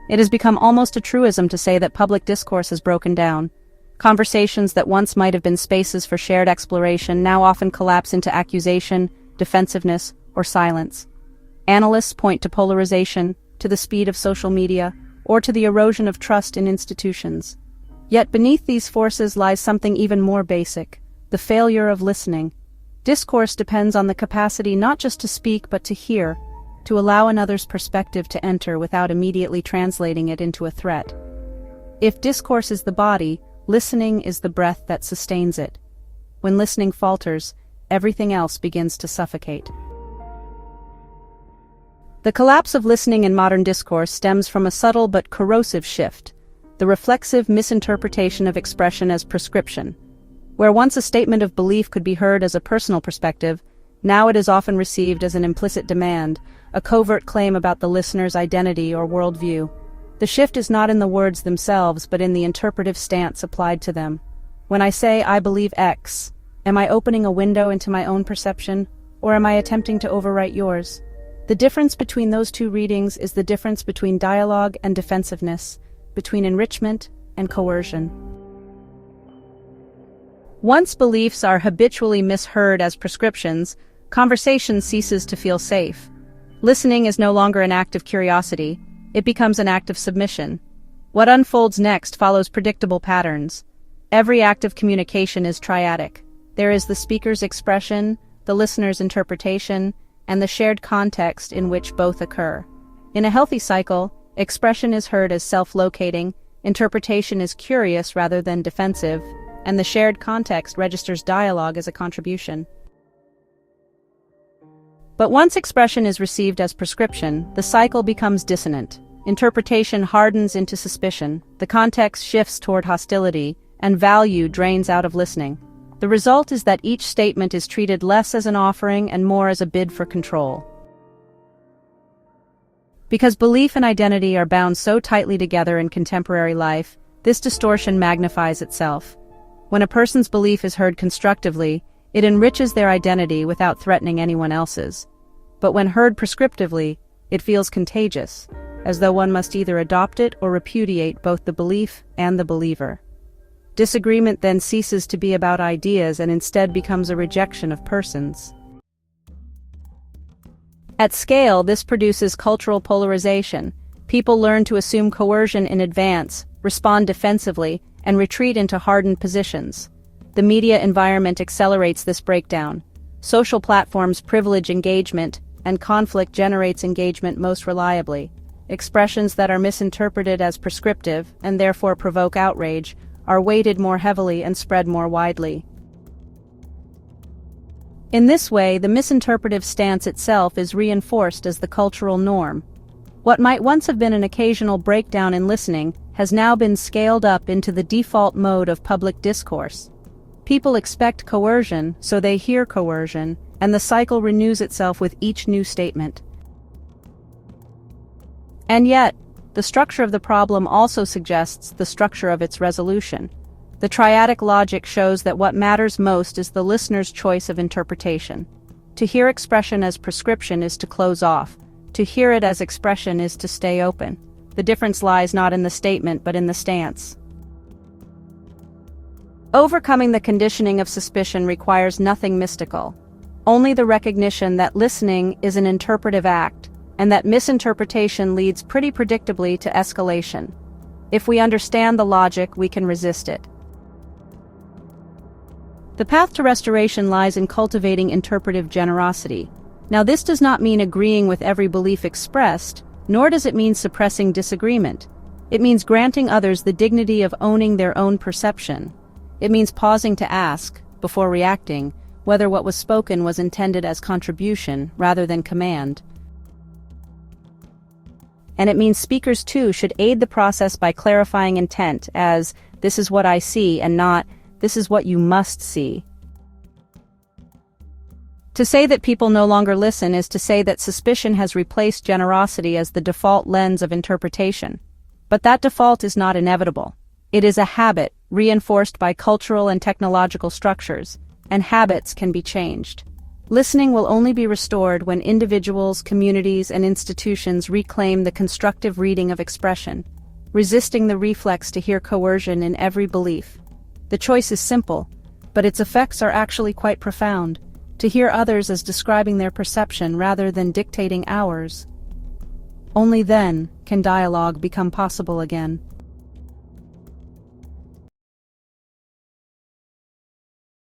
It has become almost a truism to say that public discourse has broken down. Conversations that once might have been spaces for shared exploration now often collapse into accusation, defensiveness, or silence. Analysts point to polarization, to the speed of social media, or to the erosion of trust in institutions. Yet beneath these forces lies something even more basic: the failure of listening. Discourse depends on the capacity not just to speak but to hear, to allow another's perspective to enter without immediately translating it into a threat. If discourse is the body, listening is the breath that sustains it. When listening falters, everything else begins to suffocate. The collapse of listening in modern discourse stems from a subtle but corrosive shift: the reflexive misinterpretation of expression as prescription. Where once a statement of belief could be heard as a personal perspective, now it is often received as an implicit demand, a covert claim about the listener's identity or worldview. The shift is not in the words themselves, but in the interpretive stance applied to them. When I say, "I believe X," am I opening a window into my own perception, or am I attempting to overwrite yours? The difference between those two readings is the difference between dialogue and defensiveness, between enrichment and coercion. Once beliefs are habitually misheard as prescriptions, conversation ceases to feel safe. Listening is no longer an act of curiosity, it becomes an act of submission. What unfolds next follows predictable patterns. Every act of communication is triadic. There is the speaker's expression, the listener's interpretation, and the shared context in which both occur. In a healthy cycle, expression is heard as self-locating, interpretation is curious rather than defensive, and the shared context registers dialogue as a contribution. But once expression is received as prescription, the cycle becomes dissonant. Interpretation hardens into suspicion, the context shifts toward hostility, and value drains out of listening. The result is that each statement is treated less as an offering and more as a bid for control. Because belief and identity are bound so tightly together in contemporary life, this distortion magnifies itself. When a person's belief is heard constructively, it enriches their identity without threatening anyone else's. But when heard prescriptively, it feels contagious, as though one must either adopt it or repudiate both the belief and the believer. Disagreement then ceases to be about ideas and instead becomes a rejection of persons. At scale, this produces cultural polarization. People learn to assume coercion in advance, respond defensively, and retreat into hardened positions. The media environment accelerates this breakdown. Social platforms privilege engagement, and conflict generates engagement most reliably. Expressions that are misinterpreted as prescriptive, and therefore provoke outrage, are weighted more heavily and spread more widely. In this way, the misinterpretive stance itself is reinforced as the cultural norm. What might once have been an occasional breakdown in listening has now been scaled up into the default mode of public discourse. People expect coercion, so they hear coercion, and the cycle renews itself with each new statement. And yet, the structure of the problem also suggests the structure of its resolution. The triadic logic shows that what matters most is the listener's choice of interpretation. To hear expression as prescription is to close off. To hear it as expression is to stay open. The difference lies not in the statement but in the stance. Overcoming the conditioning of suspicion requires nothing mystical. Only the recognition that listening is an interpretive act, and that misinterpretation leads pretty predictably to escalation. If we understand the logic, we can resist it. The path to restoration lies in cultivating interpretive generosity. Now, this does not mean agreeing with every belief expressed, nor does it mean suppressing disagreement. It means granting others the dignity of owning their own perception. It means pausing to ask, before reacting, whether what was spoken was intended as contribution rather than command. And it means speakers too should aid the process by clarifying intent as, "This is what I see," and not, "This is what you must see." To say that people no longer listen is to say that suspicion has replaced generosity as the default lens of interpretation. But that default is not inevitable. It is a habit, reinforced by cultural and technological structures, and habits can be changed. Listening will only be restored when individuals, communities, and institutions reclaim the constructive reading of expression, resisting the reflex to hear coercion in every belief. The choice is simple, but its effects are actually quite profound: to hear others as describing their perception rather than dictating ours. Only then can dialogue become possible again.